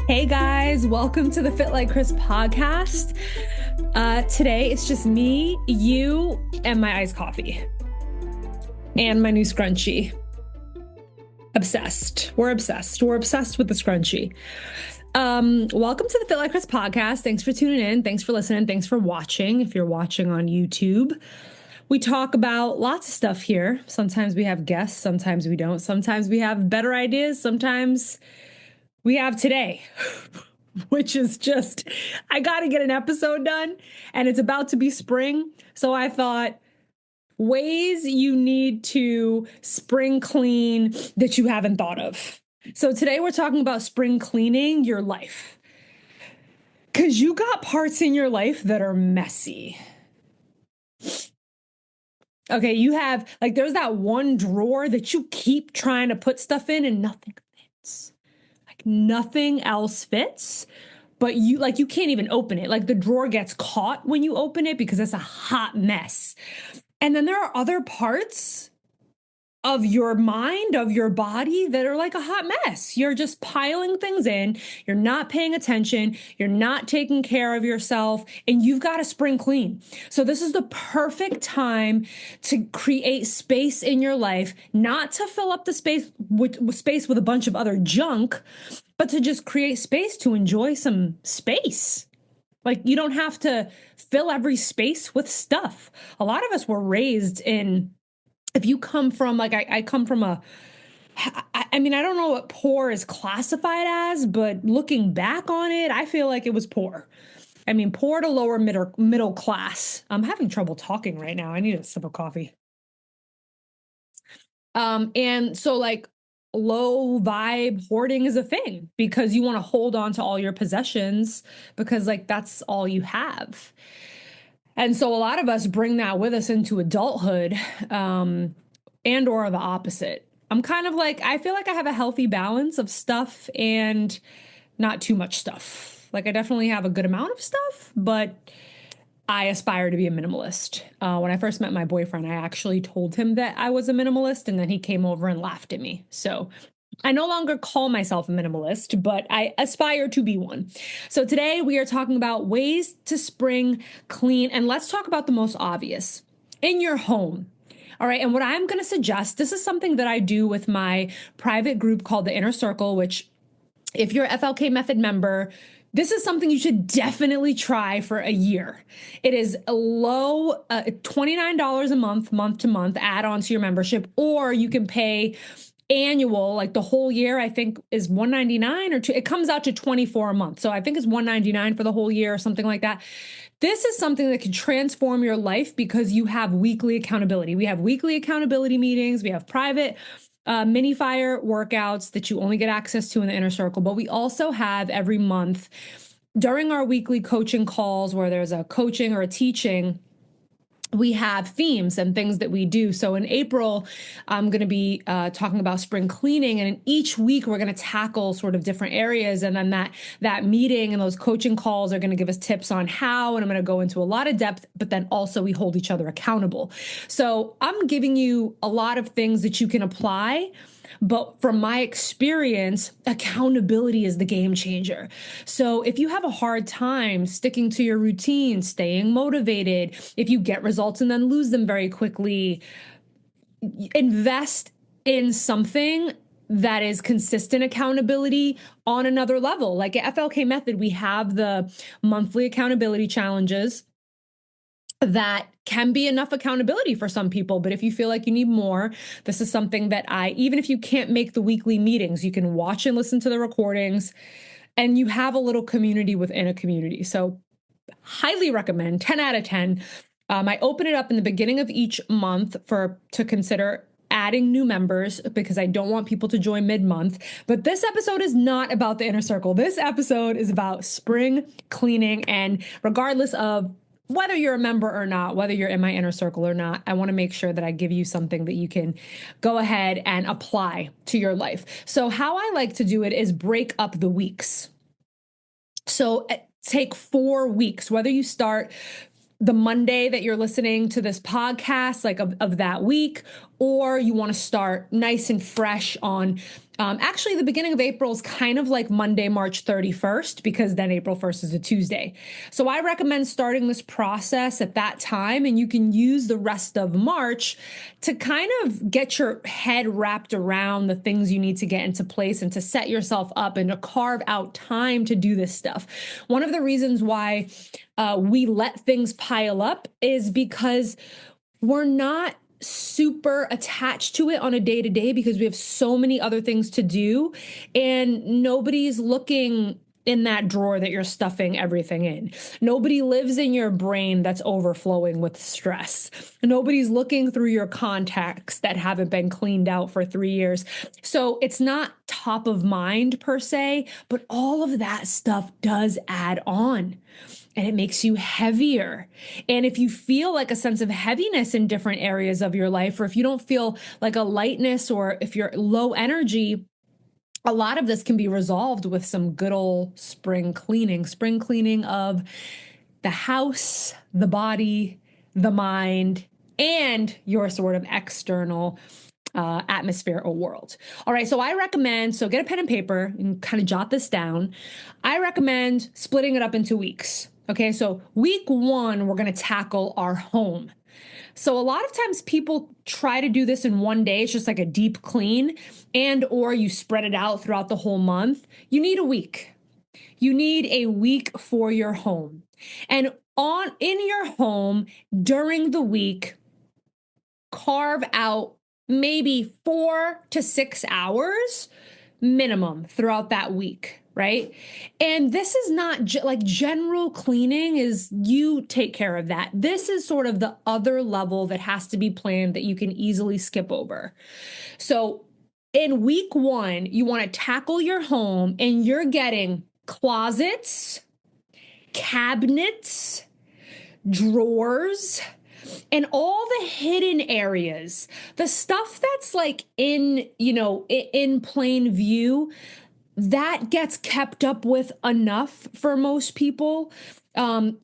Hey guys, welcome to the Fit Like Krys podcast. Today it's just me, you, and my iced coffee. And my new scrunchie. Obsessed. We're obsessed. We're obsessed with the scrunchie. Welcome to the Fit Like Krys podcast. Thanks for tuning in. Thanks for listening. Thanks for watching. If you're watching on YouTube, we talk about lots of stuff here. Sometimes we have guests. Sometimes we don't. Sometimes we have better ideas. Sometimes we have today, which is just, I got to get an episode done and it's about to be spring. So I thought ways you need to spring clean that you haven't thought of. So today we're talking about spring cleaning your life. Because you got parts in your life that are messy. Okay, you have, there's that one drawer that you keep trying to put stuff in and nothing fits. Nothing else fits, but you can't even open it. Like the drawer gets caught when you open it because it's a hot mess. And then there are other parts of your mind, of your body that are like a hot mess. You're just piling things in. You're not paying attention. You're not taking care of yourself, and you've got to spring clean. So this is the perfect time to create space in your life, not to fill up the space with a bunch of other junk, but to just create space to enjoy some space. Like you don't have to fill every space with stuff. A lot of us were raised in, if you come from, I come from I don't know what poor is classified as, but looking back on it, I feel like it was poor. I mean, poor to lower middle class. I'm having trouble talking right now. I need a sip of coffee. And so low vibe hoarding is a thing because you want to hold on to all your possessions because that's all you have. And so a lot of us bring that with us into adulthood, and or the opposite. I'm kind of I feel like I have a healthy balance of stuff and not too much stuff. I definitely have a good amount of stuff, but I aspire to be a minimalist. When I first met my boyfriend, I actually told him that I was a minimalist, and then he came over and laughed at me. So I no longer call myself a minimalist, but I aspire to be one. So today we are talking about ways to spring clean, and let's talk about the most obvious in your home. All right. And what I'm going to suggest, this is something that I do with my private group called the Inner Circle, which if you're a FLK Method member, this is something you should definitely try for a year. It is a low $29 a month to month add on to your membership, or you can pay annual, the whole year, I think is $199 or it comes out to $24 a month. So I think it's $199 for the whole year or something like that. This is something that can transform your life because you have weekly accountability. We have weekly accountability meetings. We have private mini fire workouts that you only get access to in the Inner Circle. But we also have every month during our weekly coaching calls where there's a coaching or a teaching, we have themes and things that we do. So in April, I'm going to be talking about spring cleaning. And in each week, we're going to tackle sort of different areas. And then that meeting and those coaching calls are going to give us tips on how, and I'm going to go into a lot of depth, but then also we hold each other accountable. So I'm giving you a lot of things that you can apply. But from my experience, accountability is the game changer. So if you have a hard time sticking to your routine, staying motivated, if you get results and then lose them very quickly, invest in something that is consistent accountability on another level. Like at FLK Method, we have the monthly accountability challenges that can be enough accountability for some people. But if you feel like you need more, this is something that even if you can't make the weekly meetings, you can watch and listen to the recordings, and you have a little community within a community. So highly recommend, 10 out of 10. I open it up in the beginning of each month to consider adding new members because I don't want people to join mid-month. But this episode is not about the Inner Circle. This episode is about spring cleaning. And regardless of whether you're a member or not, whether you're in my Inner Circle or not, I want to make sure that I give you something that you can go ahead and apply to your life. So how I like to do it is break up the weeks. So take 4 weeks, whether you start the Monday that you're listening to this podcast, of that week, or you want to start nice and fresh on Actually, the beginning of April is kind of like Monday, March 31st, because then April 1st is a Tuesday. So I recommend starting this process at that time, and you can use the rest of March to kind of get your head wrapped around the things you need to get into place and to set yourself up and to carve out time to do this stuff. One of the reasons why we let things pile up is because we're not super attached to it on a day to day because we have so many other things to do, and nobody's looking in that drawer that you're stuffing everything in. Nobody lives in your brain that's overflowing with stress. Nobody's looking through your contacts that haven't been cleaned out for 3 years. So it's not top of mind per se, but all of that stuff does add on. And it makes you heavier. And if you feel like a sense of heaviness in different areas of your life, or if you don't feel like a lightness, or if you're low energy, a lot of this can be resolved with some good old spring cleaning of the house, the body, the mind, and your sort of external atmosphere or world. All right, so I recommend, so get a pen and paper and kind of jot this down. I recommend splitting it up into weeks. Okay, so week 1, we're going to tackle our home. So a lot of times people try to do this in one day. It's just like a deep clean, and or you spread it out throughout the whole month. You need a week. You need a week for your home. And in your home during the week, carve out maybe 4 to 6 hours minimum throughout that week, right? And this is not like general cleaning is you take care of that. This is sort of the other level that has to be planned that you can easily skip over. So in week 1, you want to tackle your home, and you're getting closets, cabinets, drawers, and all the hidden areas, the stuff that's like in plain view, that gets kept up with enough for most people. And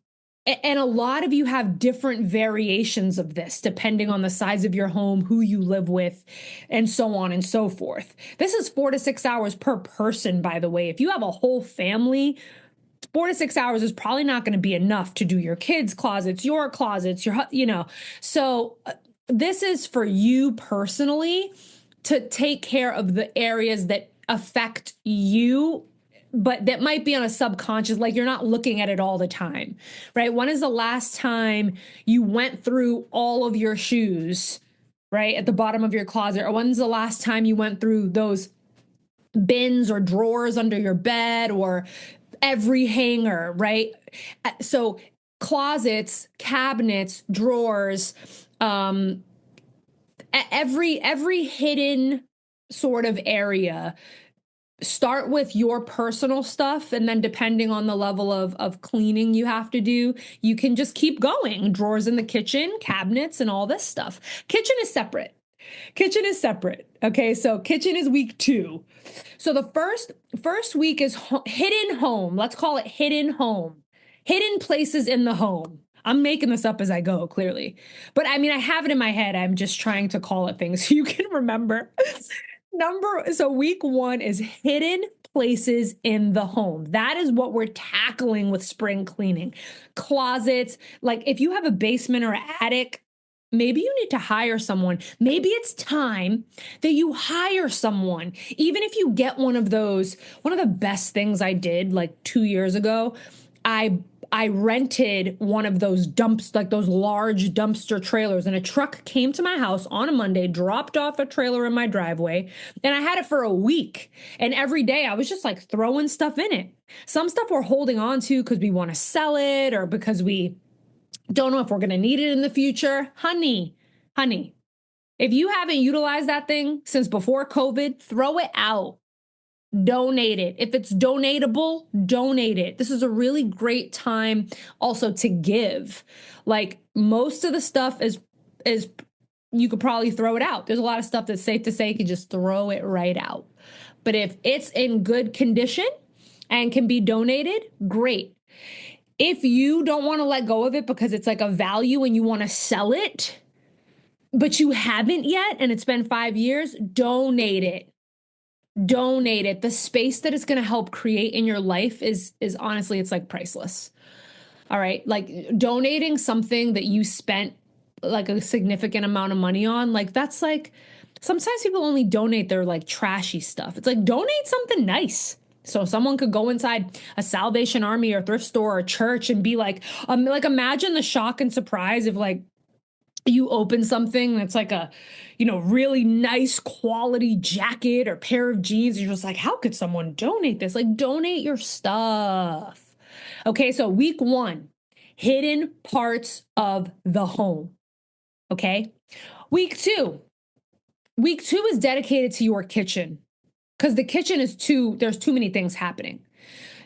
a lot of you have different variations of this depending on the size of your home, who you live with, and so on and so forth. This is 4 to 6 hours per person, by the way. If you have a whole family, 4 to 6 hours is probably not going to be enough to do your kids' closets, your closets, So this is for you personally to take care of the areas that affect you, but that might be on a subconscious, like you're not looking at it all the time, right? When is the last time you went through all of your shoes, right, at the bottom of your closet? Or when's the last time you went through those bins or drawers under your bed, or every hanger, right? So closets, cabinets, drawers, every hidden sort of area. Start with your personal stuff, and then depending on the level of cleaning you have to do, you can just keep going. Drawers in the kitchen, cabinets, and all this stuff. Kitchen is separate. Okay, so kitchen is week 2. So the first week is hidden home. Let's call it hidden home. Hidden places in the home. I'm making this up as I go, clearly. But I mean, I have it in my head. I'm just trying to call it things so you can remember. So week 1 is hidden places in the home. That is what we're tackling with spring cleaning. Closets, like if you have a basement or attic, maybe you need to hire someone. Maybe it's time that you hire someone. Even if you get one of the best things I did like 2 years ago, I rented one of those like those large dumpster trailers, and a truck came to my house on a Monday, dropped off a trailer in my driveway, and I had it for a week. And every day I was just like throwing stuff in it. Some stuff we're holding on to because we want to sell it, or because we don't know if we're going to need it in the future. Honey, if you haven't utilized that thing since before COVID, throw it out. Donate it. If it's donatable, donate it. This is a really great time also to give. Like most of the stuff is you could probably throw it out. There's a lot of stuff that's safe to say you could just throw it right out. But if it's in good condition and can be donated, great. If you don't want to let go of it because it's like a value and you want to sell it, but you haven't yet and it's been 5 years, donate it. donate it. The space that it's going to help create in your life is honestly, it's like priceless. All right. Like donating something that you spent like a significant amount of money on, like that's like sometimes people only donate their like trashy stuff. It's like donate something nice. So someone could go inside a Salvation Army or thrift store or church and be like imagine the shock and surprise if like you open something that's like a, really nice quality jacket or pair of jeans. And you're just like, how could someone donate this? Like donate your stuff. Okay. So week 1, hidden parts of the home. Okay. Week 2 is dedicated to your kitchen because the kitchen there's too many things happening.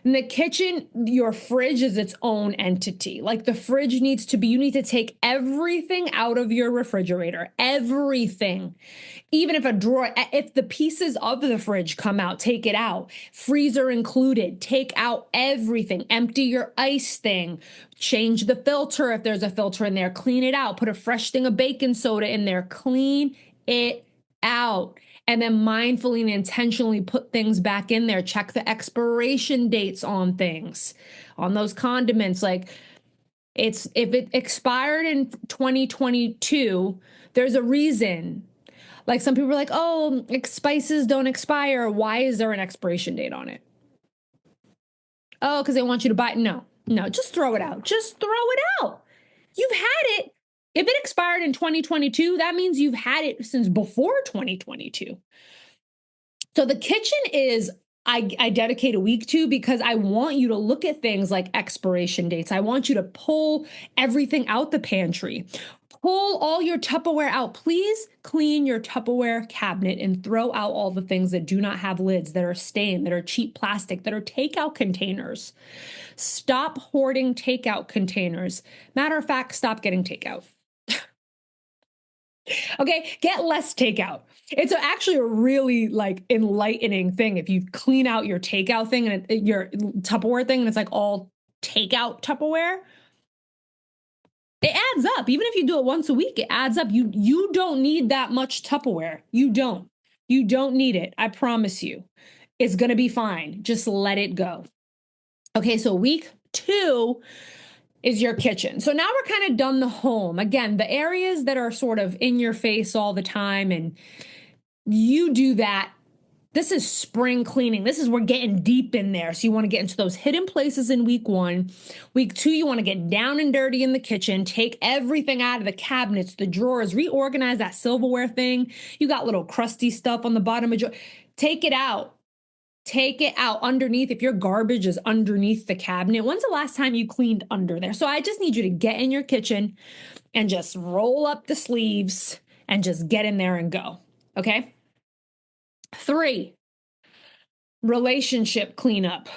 In the kitchen, your fridge is its own entity. Like the fridge you need to take everything out of your refrigerator, everything. Even if the pieces of the fridge come out, take it out. Freezer included, take out everything. Empty your ice thing. Change the filter if there's a filter in there. Clean it out. Put a fresh thing of baking soda in there. Clean it out. And then mindfully and intentionally put things back in there. Check the expiration dates on things, on those condiments. Like if it expired in 2022, there's a reason. Like some people are like, oh, spices don't expire. Why is there an expiration date on it? Oh, because they want you to buy it. No, just throw it out. Just throw it out. You've had it. If it expired in 2022, that means you've had it since before 2022. So the kitchen is, I dedicate a week to because I want you to look at things like expiration dates. I want you to pull everything out the pantry. Pull all your Tupperware out. Please clean your Tupperware cabinet and throw out all the things that do not have lids, that are stained, that are cheap plastic, that are takeout containers. Stop hoarding takeout containers. Matter of fact, stop getting takeout. Okay, get less takeout. It's actually a really like enlightening thing if you clean out your takeout thing and your Tupperware thing and it's like all takeout Tupperware. It adds up. Even if you do it once a week, it adds up. You don't need that much Tupperware. You don't. You don't need it. I promise you. It's going to be fine. Just let it go. Okay, so week 2 is your kitchen. So now we're kind of done the home. Again, the areas that are sort of in your face all the time and you do that. This is spring cleaning. We're getting deep in there. So you want to get into those hidden places in week 1. Week 2, you want to get down and dirty in the kitchen, take everything out of the cabinets, the drawers, reorganize that silverware thing. You got little crusty stuff on the bottom of your, take it out. Take it out underneath. If your garbage is underneath the cabinet, when's the last time you cleaned under there? So I just need you to get in your kitchen and just roll up the sleeves and just get in there and go. Okay. 3, relationship cleanup.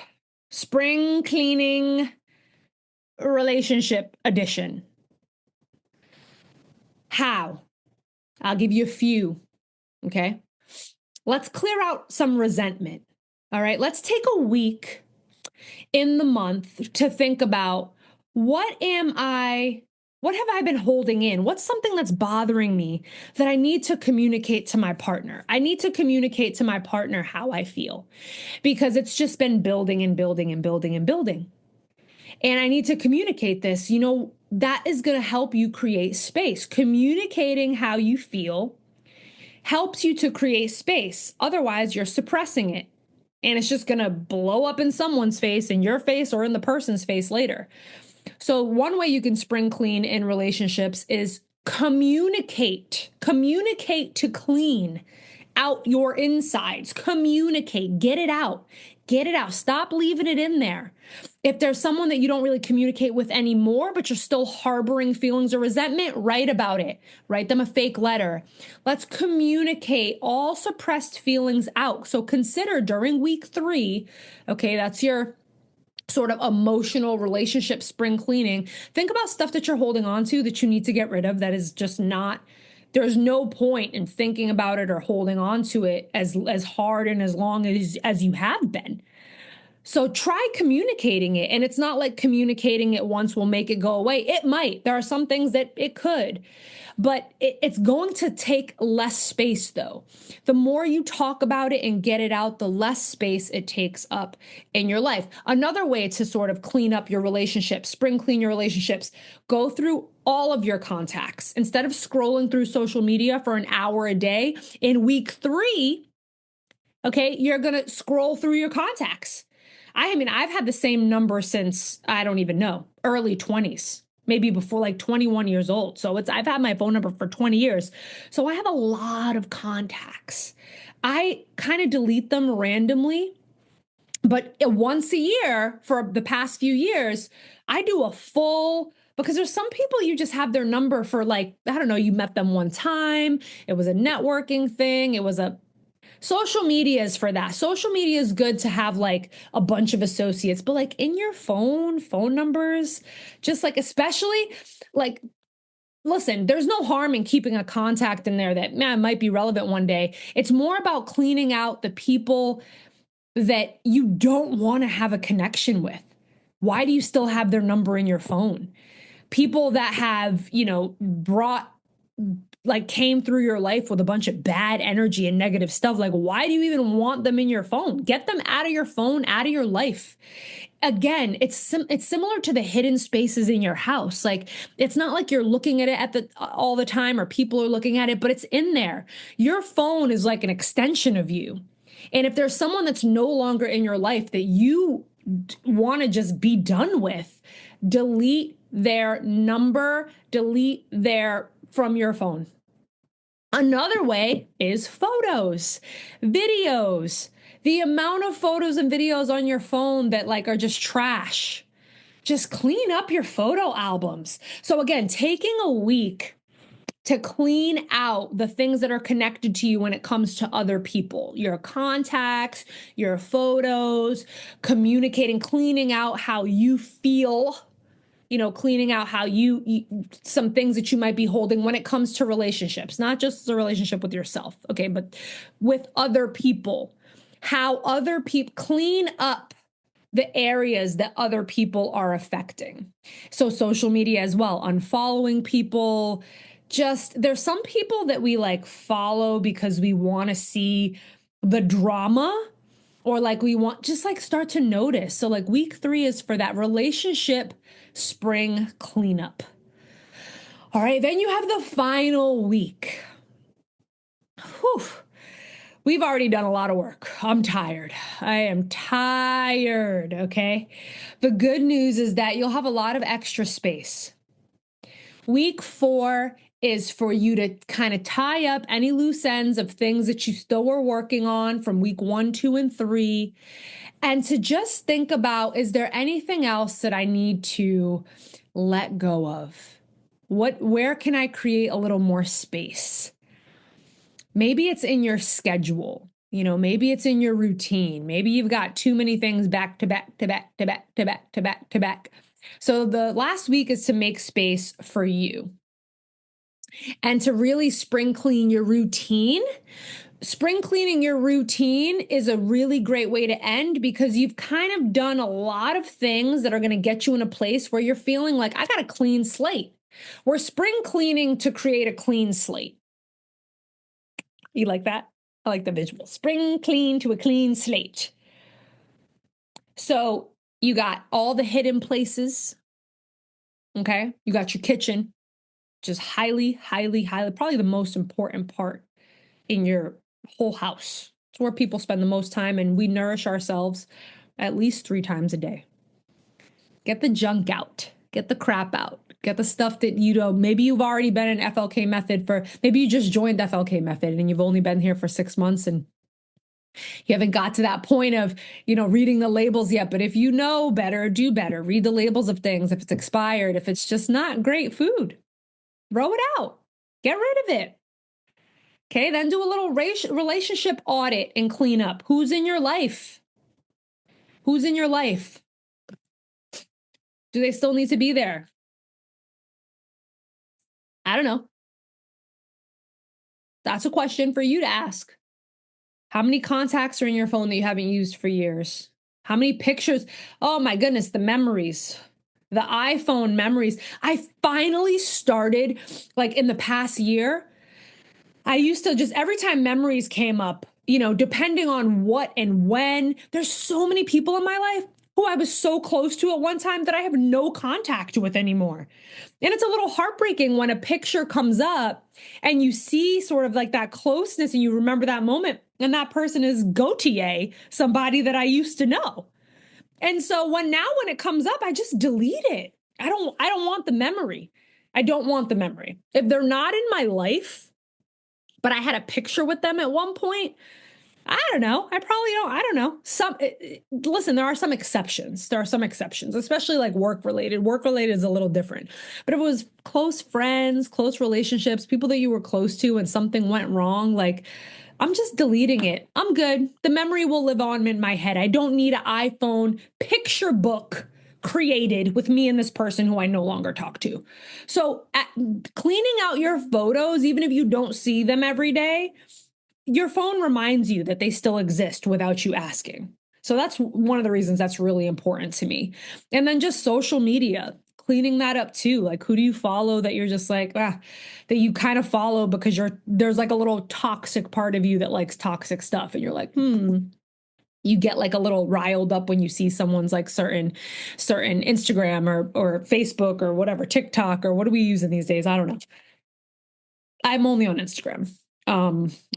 Spring cleaning, relationship edition. How? I'll give you a few. Okay. Let's clear out some resentment. All right, let's take a week in the month to think about what have I been holding in? What's something that's bothering me that I need to communicate to my partner? I need to communicate to my partner how I feel because it's just been building and building and building and building. And I need to communicate this. That is going to help you create space. Communicating how you feel helps you to create space. Otherwise, you're suppressing it. And it's just going to blow up in someone's face, in your face, or in the person's face later. So one way you can spring clean in relationships is communicate. Communicate to clean out your insides. Communicate. Get it out. Get it out. Stop leaving it in there. If there's someone that you don't really communicate with anymore, but you're still harboring feelings of resentment, write about it. Write them a fake letter. Let's communicate all suppressed feelings out. So consider during week 3, okay, that's your sort of emotional relationship spring cleaning. Think about stuff that you're holding on to that you need to get rid of that is just not, there's no point in thinking about it or holding on to it as hard and as long as you have been. So try communicating it. And it's not like communicating it once will make it go away. It might. There are some things that it could, but it's going to take less space though. The more you talk about it and get it out, the less space it takes up in your life. Another way to sort of clean up your relationships, spring clean your relationships, go through all of your contacts. Instead of scrolling through social media for an hour a day, in week 3, okay, you're going to scroll through your contacts. I mean, I've had the same number since, I don't even know, early 20s, maybe before like 21 years old. So I've had my phone number for 20 years. So I have a lot of contacts. I kind of delete them randomly, but once a year for the past few years, I do a full, because there's some people you just have their number for like, I don't know, you met them one time. It was a networking thing. It was a social media is for that. Social media is good to have like a bunch of associates, but like in your phone numbers, just like, especially like, listen, there's no harm in keeping a contact in there that might be relevant one day. It's more about cleaning out the people that you don't want to have a connection with. Why do you still have their number in your phone? People that have, brought, like, came through your life with a bunch of bad energy and negative stuff. Like, why do you even want them in your phone? Get them out of your phone, out of your life. Again, it's similar to the hidden spaces in your house. Like, it's not like you're looking at it all the time or people are looking at it, but it's in there. Your phone is like an extension of you. And if there's someone that's no longer in your life that you want to just be done with, delete their number, delete their from your phone. Another way is photos, videos. The amount of photos and videos on your phone that like are just trash. Just clean up your photo albums. So again, taking a week to clean out the things that are connected to you when it comes to other people, your contacts, your photos, communicating, cleaning out how you feel, cleaning out how you some things that you might be holding when it comes to relationships, not just the relationship with yourself, okay, but with other people, how other people clean up the areas that other people are affecting. So social media as well, unfollowing people. Just there's some people that we like follow because we want to see the drama, or like we want just like start to notice. So like week 3 is for that relationship spring cleanup. All right, then you have the final week. Whew. We've already done a lot of work. I'm tired. I am tired, okay? The good news is that you'll have a lot of extra space. Week 4 is for you to kind of tie up any loose ends of things that you still were working on from week 1, 2, and 3. And to just think about, is there anything else that I need to let go of? Where can I create a little more space? Maybe it's in your schedule. Maybe it's in your routine. Maybe you've got too many things back to back to back to back to back to back to back. So the last week is to make space for you and to really spring clean your routine. Spring cleaning your routine is a really great way to end because you've kind of done a lot of things that are going to get you in a place where you're feeling like, I got a clean slate. We're spring cleaning to create a clean slate. You like that? I like the visual. Spring clean to a clean slate. So you got all the hidden places. Okay. You got your kitchen, just highly, highly, highly, probably the most important part in your whole house. It's where people spend the most time, and we nourish ourselves at least 3 times a day. Get the junk out. Get the crap out. Get the stuff that maybe you've already been in FLK method maybe you just joined FLK method and you've only been here for 6 months and you haven't got to that point of, reading the labels yet. But if you know better, do better. Read the labels of things. If it's expired, if it's just not great food, throw it out. Get rid of it. Okay, then do a little relationship audit and clean up. Who's in your life? Who's in your life? Do they still need to be there? I don't know. That's a question for you to ask. How many contacts are in your phone that you haven't used for years? How many pictures? Oh my goodness, the memories, the iPhone memories. I finally started, like in the past year, I used to just every time memories came up, depending on what and when, there's so many people in my life who I was so close to at one time that I have no contact with anymore. And it's a little heartbreaking when a picture comes up and you see sort of like that closeness and you remember that moment. And that person is Gautier, somebody that I used to know. And so when it comes up, I just delete it. I don't want the memory. I don't want the memory. If they're not in my life, but I had a picture with them at one point, I don't know. I probably don't. I don't know. Listen, there are some exceptions. There are some exceptions, especially like work related. Work related is a little different. But if it was close friends, close relationships, people that you were close to and something went wrong, like I'm just deleting it. I'm good. The memory will live on in my head. I don't need an iPhone picture book created with me and this person who I no longer talk to. So cleaning out your photos, even if you don't see them every day, your phone reminds you that they still exist without you asking. So that's one of the reasons that's really important to me. And then just social media, cleaning that up too. Like, who do you follow that you're just like, that you kind of follow because there's like a little toxic part of you that likes toxic stuff. And you're like, you get like a little riled up when you see someone's like certain Instagram or Facebook or whatever, TikTok, or what are we using these days? I don't know. I'm only on Instagram,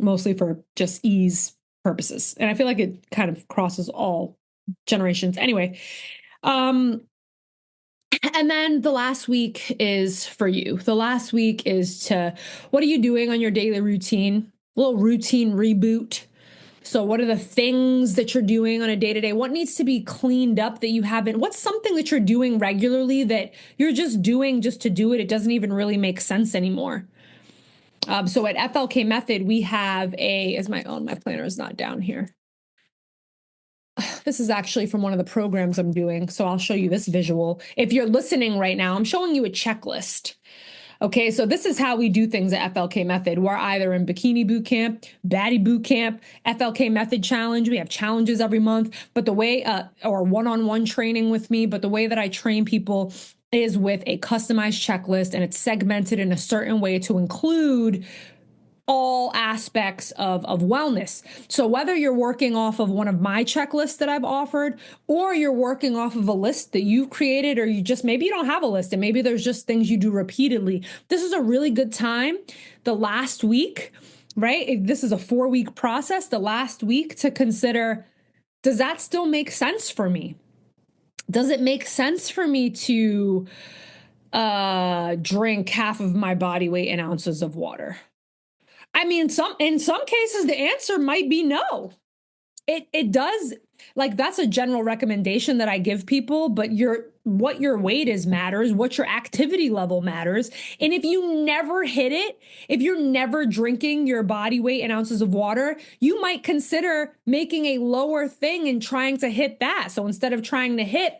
mostly for just ease purposes. And I feel like it kind of crosses all generations. Anyway, and then the last week is for you. The last week is what are you doing on your daily routine? A little routine reboot. So what are the things that you're doing on a day-to-day? What needs to be cleaned up that you haven't? What's something that you're doing regularly that you're just doing just to do it? It doesn't even really make sense anymore. So at FLK Method, we have my planner is not down here. This is actually from one of the programs I'm doing. So I'll show you this visual. If you're listening right now, I'm showing you a checklist. Okay, so this is how we do things at FLK Method. We're either in Bikini Boot Camp, Baddie Boot Camp, FLK Method Challenge. We have challenges every month, but the way, or one-on-one training with me, but the way that I train people is with a customized checklist, and it's segmented in a certain way to include all aspects of wellness. So whether you're working off of one of my checklists that I've offered, or you're working off of a list that you've created, or maybe you don't have a list and maybe there's just things you do repeatedly, this is a really good time. The last week, right? If this is a 4-week process, the last week to consider, does that still make sense for me? Does it make sense for me to drink half of my body weight in ounces of water? I mean, in some cases, the answer might be no. It does, like, that's a general recommendation that I give people, but what your weight is matters, what your activity level matters. And if you never hit it, if you're never drinking your body weight in ounces of water, you might consider making a lower thing and trying to hit that. So instead of trying to hit,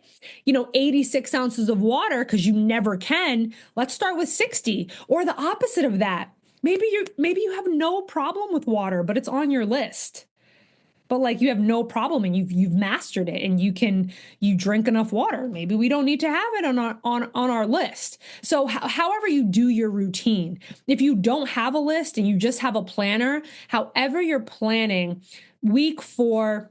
86 ounces of water, because you never can, let's start with 60, or the opposite of that. Maybe you have no problem with water, but it's on your list. But like you have no problem and you've mastered it and you drink enough water. Maybe we don't need to have it on our list. So however you do your routine, if you don't have a list and you just have a planner, however you're planning, week 4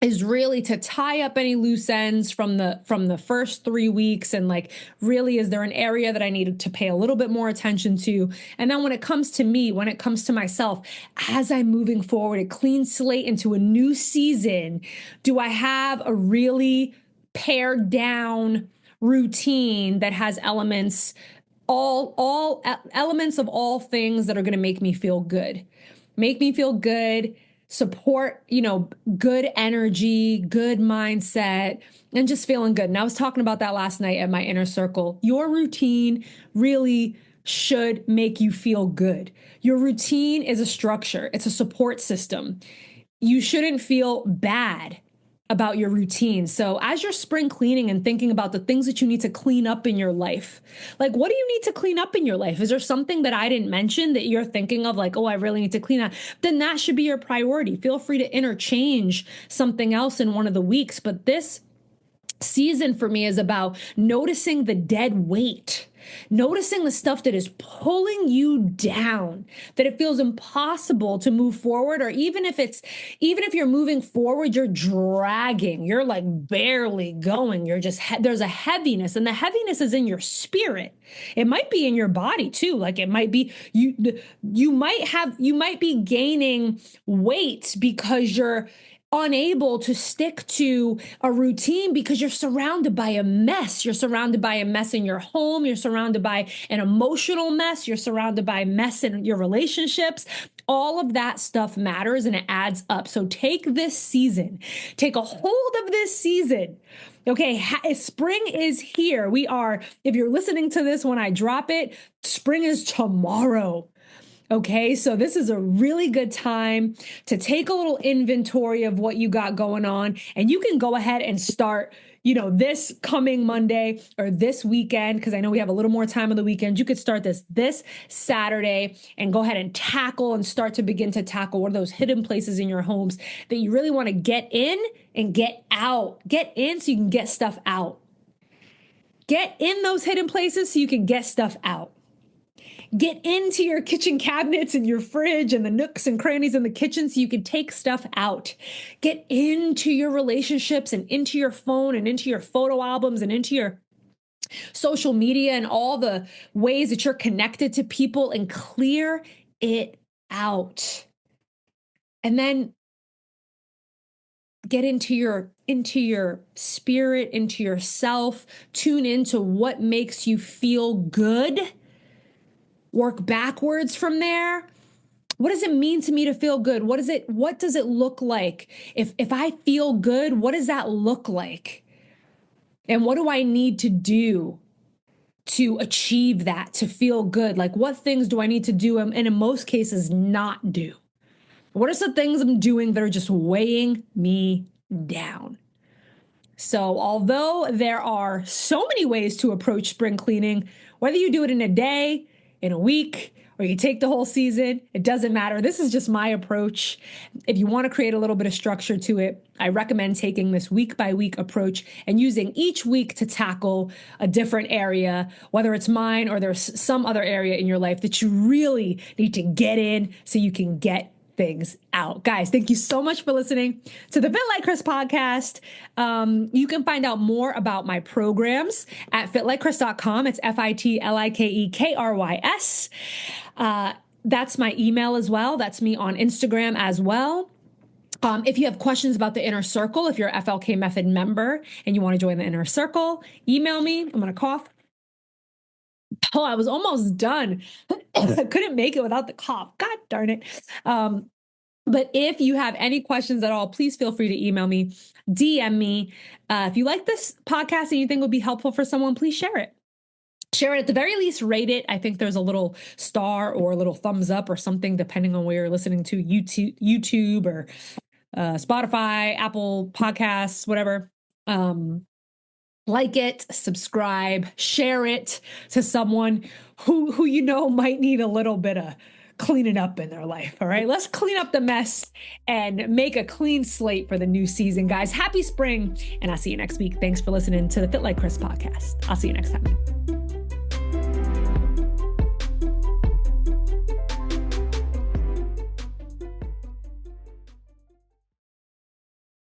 is really to tie up any loose ends from the first 3 weeks, and like, really, is there an area that I needed to pay a little bit more attention to? And then when it comes to me, when it comes to myself, as I'm moving forward, a clean slate into a new season, do I have a really pared down routine that has elements, all elements of all things that are going to make me feel good, support, good energy, good mindset, and just feeling good. And I was talking about that last night at my inner circle. Your routine really should make you feel good. Your routine is a structure. It's a support system. You shouldn't feel bad about your routine. So as you're spring cleaning and thinking about the things that you need to clean up in your life, like what do you need to clean up in your life? Is there something that I didn't mention that you're thinking of like, oh, I really need to clean up? Then that should be your priority. Feel free to interchange something else in one of the weeks. But this season for me is about noticing the dead weight, noticing the stuff that is pulling you down, that it feels impossible to move forward, or even if you're moving forward, you're dragging, you're like barely going, you're just, there's a heaviness, and the heaviness is in your spirit. It might be in your body too. Like it might be, you might be gaining weight because you're unable to stick to a routine because you're surrounded by a mess. You're surrounded by a mess in your home. You're surrounded by an emotional mess. You're surrounded by a mess in your relationships. All of that stuff matters and it adds up. So take this season, take a hold of this season. Okay, spring is here. If you're listening to this when I drop it, spring is tomorrow. Okay, so this is a really good time to take a little inventory of what you got going on, and you can go ahead and start, this coming Monday or this weekend, because I know we have a little more time on the weekend. You could start this Saturday and go ahead and begin to tackle one of those hidden places in your homes that you really want to get in and get out. Get in so you can get stuff out. Get in those hidden places so you can get stuff out. Get into your kitchen cabinets and your fridge and the nooks and crannies in the kitchen so you can take stuff out. Get into your relationships and into your phone and into your photo albums and into your social media and all the ways that you're connected to people, and clear it out. And then get into your spirit, into yourself, tune into what makes you feel good. Work backwards from there. What does it mean to me to feel good? What does it look like? If I feel good, what does that look like? And what do I need to do to achieve that, to feel good? Like what things do I need to do and in most cases not do? What are some things I'm doing that are just weighing me down? So although there are so many ways to approach spring cleaning, whether you do it in a day, in a week, or you take the whole season, it doesn't matter. This is just my approach. If you want to create a little bit of structure to it, I recommend taking this week by week approach and using each week to tackle a different area, whether it's mine or there's some other area in your life that you really need to get in so you can get things out. Guys, thank you so much for listening to the Fit Like Krys podcast. You can find out more about my programs at fitlikkrys.com. It's FITLIKEKRYS. That's my email as well. That's me on Instagram as well. If you have questions about the inner circle, if you're a FLK Method member and you want to join the inner circle, email me. I'm going to cough. Oh, I was almost done. I couldn't make it without the cough. God darn it. But if you have any questions at all, please feel free to email me, DM me. If you like this podcast and you think it would be helpful for someone, please share it. Share it, at the very least, rate it. I think there's a little star or a little thumbs up or something, depending on where you're listening to, YouTube or Spotify, Apple Podcasts, whatever. Like it, subscribe, share it to someone who you know might need a little bit of cleaning up in their life. All right, let's clean up the mess and make a clean slate for the new season, guys. Happy spring, and I'll see you next week. Thanks for listening to the Fit Like Krys podcast. I'll see you next time.